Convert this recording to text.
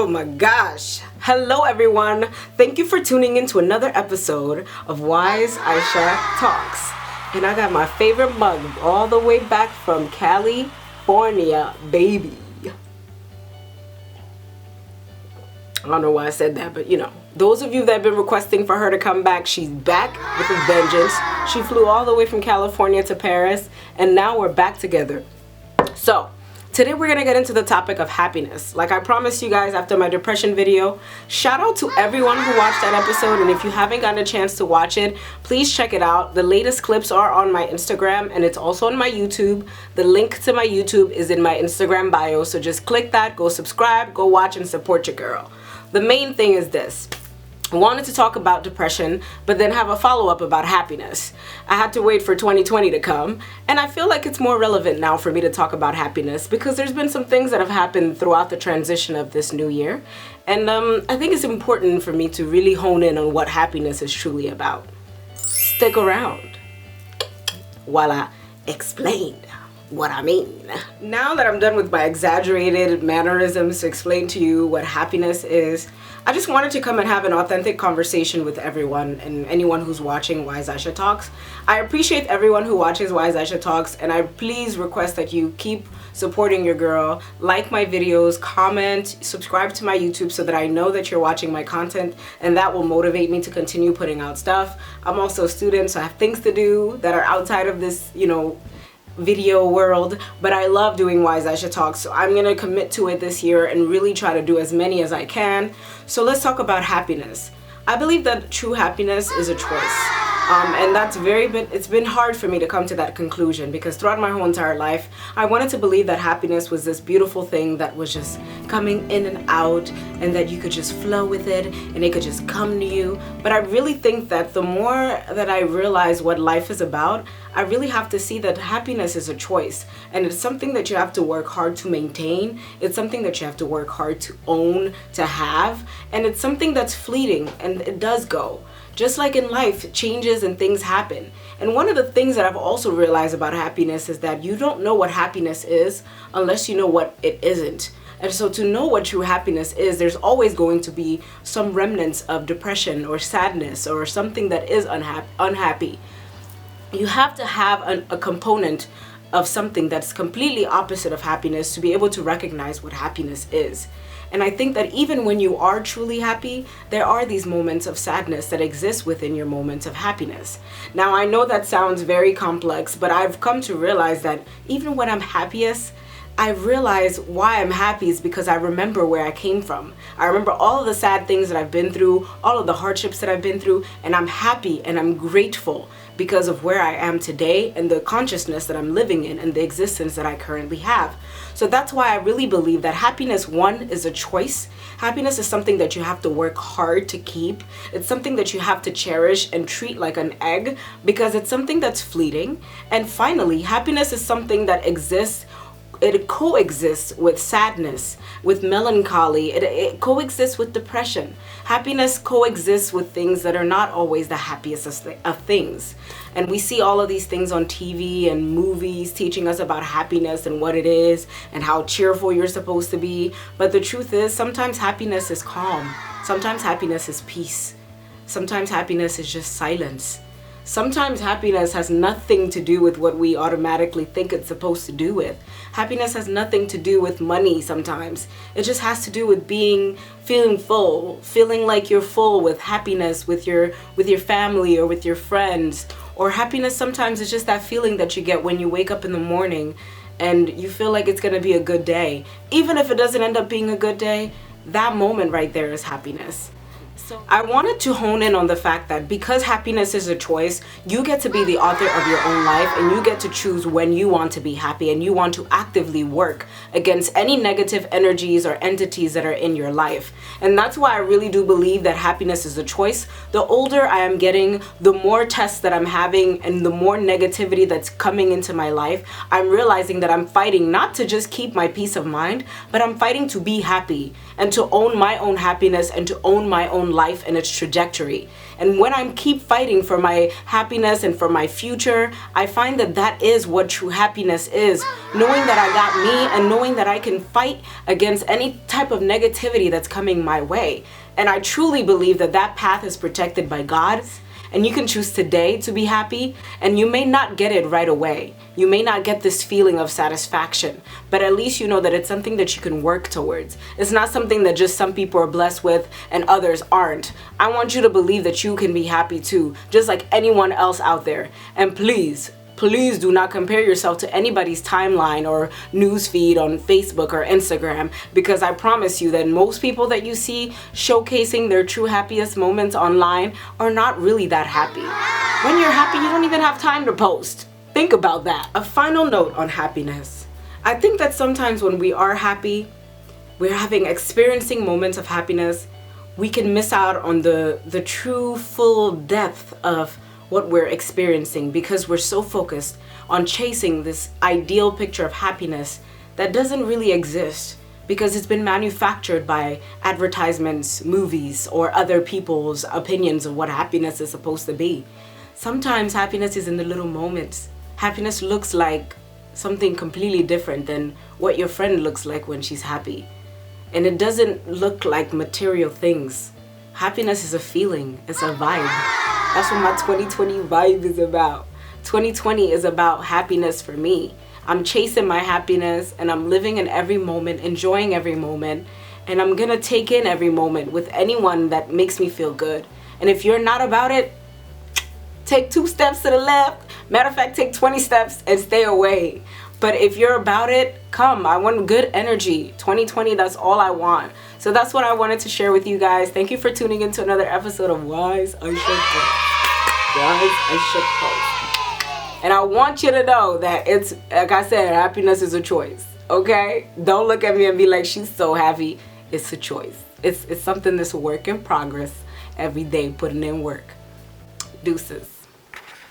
Oh my gosh. Hello everyone. Thank you for tuning in to another episode of WiseAïchaTalks. And I got my favorite mug all the way back from California, baby. I don't know why I said that, but you know, those of you that have been requesting for her to come back, she's back with a vengeance. She flew all the way from California to Paris, and now we're back together. So, today we're gonna get into the topic of happiness. Like I promised you guys after my depression video, shout out to everyone who watched that episode, and if you haven't gotten a chance to watch it, please check it out. The latest clips are on my Instagram and it's also on my YouTube. The link to my YouTube is in my Instagram bio, so just click that, go subscribe, go watch and support your girl. The main thing is this. I wanted to talk about depression, but then have a follow-up about happiness. I had to wait for 2020 to come, and I feel like it's more relevant now for me to talk about happiness because there's been some things that have happened throughout the transition of this new year, and I think it's important for me to really hone in on what happiness is truly about. Stick around while I explain what I mean. Now that I'm done with my exaggerated mannerisms to explain to you what happiness is, I just wanted to come and have an authentic conversation with everyone and anyone who's watching WiseAïchaTalks. I appreciate everyone who watches WiseAïchaTalks, and I please request that you keep supporting your girl, like my videos, comment, subscribe to my YouTube so that I know that you're watching my content, and that will motivate me to continue putting out stuff. I'm also a student, so I have things to do that are outside of this, you know, video world, but I love doing WiseAïchaTalks, so I'm gonna commit to it this year and really try to do as many as I can. So let's talk about happiness. I believe that true happiness is a choice, and it's been hard for me to come to that conclusion because throughout my whole entire life I wanted to believe that happiness was this beautiful thing that was just coming in and out and that you could just flow with it and it could just come to you. But I really think that the more that I realize what life is about, I really have to see that happiness is a choice, and it's something that you have to work hard to maintain. It's something that you have to work hard to own, to have, and it's something that's fleeting and it does go. Just like in life, changes and things happen. And one of the things that I've also realized about happiness is that you don't know what happiness is unless you know what it isn't. And so to know what true happiness is, there's always going to be some remnants of depression or sadness or something that is unhappy. You have to have a component of something that's completely opposite of happiness to be able to recognize what happiness is. And I think that even when you are truly happy, there are these moments of sadness that exist within your moments of happiness. Now, I know that sounds very complex, but I've come to realize that even when I'm happiest, I realize why I'm happy is because I remember where I came from. I remember all of the sad things that I've been through, all of the hardships that I've been through, and I'm happy and I'm grateful because of where I am today and the consciousness that I'm living in and the existence that I currently have. So that's why I really believe that happiness, one, is a choice. Happiness is something that you have to work hard to keep. It's something that you have to cherish and treat like an egg because it's something that's fleeting. And finally, happiness is something that exists. It coexists with sadness, with melancholy, it coexists with depression. Happiness coexists with things that are not always the happiest of things. And we see all of these things on TV and movies teaching us about happiness and what it is and how cheerful you're supposed to be. But the truth is, sometimes happiness is calm. Sometimes happiness is peace. Sometimes happiness is just silence. Sometimes happiness has nothing to do with what we automatically think it's supposed to do with. Happiness has nothing to do with money sometimes. It just has to do with feeling full, feeling like you're full with happiness with your family or with your friends. Or happiness sometimes is just that feeling that you get when you wake up in the morning and you feel like it's going to be a good day. Even if it doesn't end up being a good day, that moment right there is happiness. So I wanted to hone in on the fact that because happiness is a choice, you get to be the author of your own life and you get to choose when you want to be happy and you want to actively work against any negative energies or entities that are in your life. And that's why I really do believe that happiness is a choice. The older I am getting, the more tests that I'm having and the more negativity that's coming into my life, I'm realizing that I'm fighting not to just keep my peace of mind, but I'm fighting to be happy and to own my own happiness and to own my own own life and its trajectory. And when I keep fighting for my happiness and for my future, I find that that is what true happiness is. Knowing that I got me and knowing that I can fight against any type of negativity that's coming my way. And I truly believe that that path is protected by God. And you can choose today to be happy, and you may not get it right away. You may not get this feeling of satisfaction, but at least you know that it's something that you can work towards. It's not something that just some people are blessed with and others aren't. I want you to believe that you can be happy too, just like anyone else out there. And please do not compare yourself to anybody's timeline or news feed on Facebook or Instagram, because I promise you that most people that you see showcasing their true happiest moments online are not really that happy. When you're happy, you don't even have time to post. Think about that. A final note on happiness. I think that sometimes when we are happy, we're experiencing moments of happiness, we can miss out on the true full depth of what we're experiencing, because we're so focused on chasing this ideal picture of happiness that doesn't really exist, because it's been manufactured by advertisements, movies, or other people's opinions of what happiness is supposed to be. Sometimes happiness is in the little moments. Happiness looks like something completely different than what your friend looks like when she's happy. And it doesn't look like material things. Happiness is a feeling, it's a vibe. That's what my 2020 vibe is about. 2020 is about happiness for me. I'm chasing my happiness and I'm living in every moment, enjoying every moment. And I'm gonna take in every moment with anyone that makes me feel good. And if you're not about it, take 2 steps to the left. Matter of fact, take 20 steps and stay away. But if you're about it, come. I want good energy. 2020, that's all I want. So that's what I wanted to share with you guys. Thank you for tuning into another episode of WiseAïchaTalk. WiseAïchaTalk. And I want you to know that it's, like I said, happiness is a choice. Okay? Don't look at me and be like, she's so happy. It's a choice. It's something that's a work in progress. Every day, putting in work. Deuces.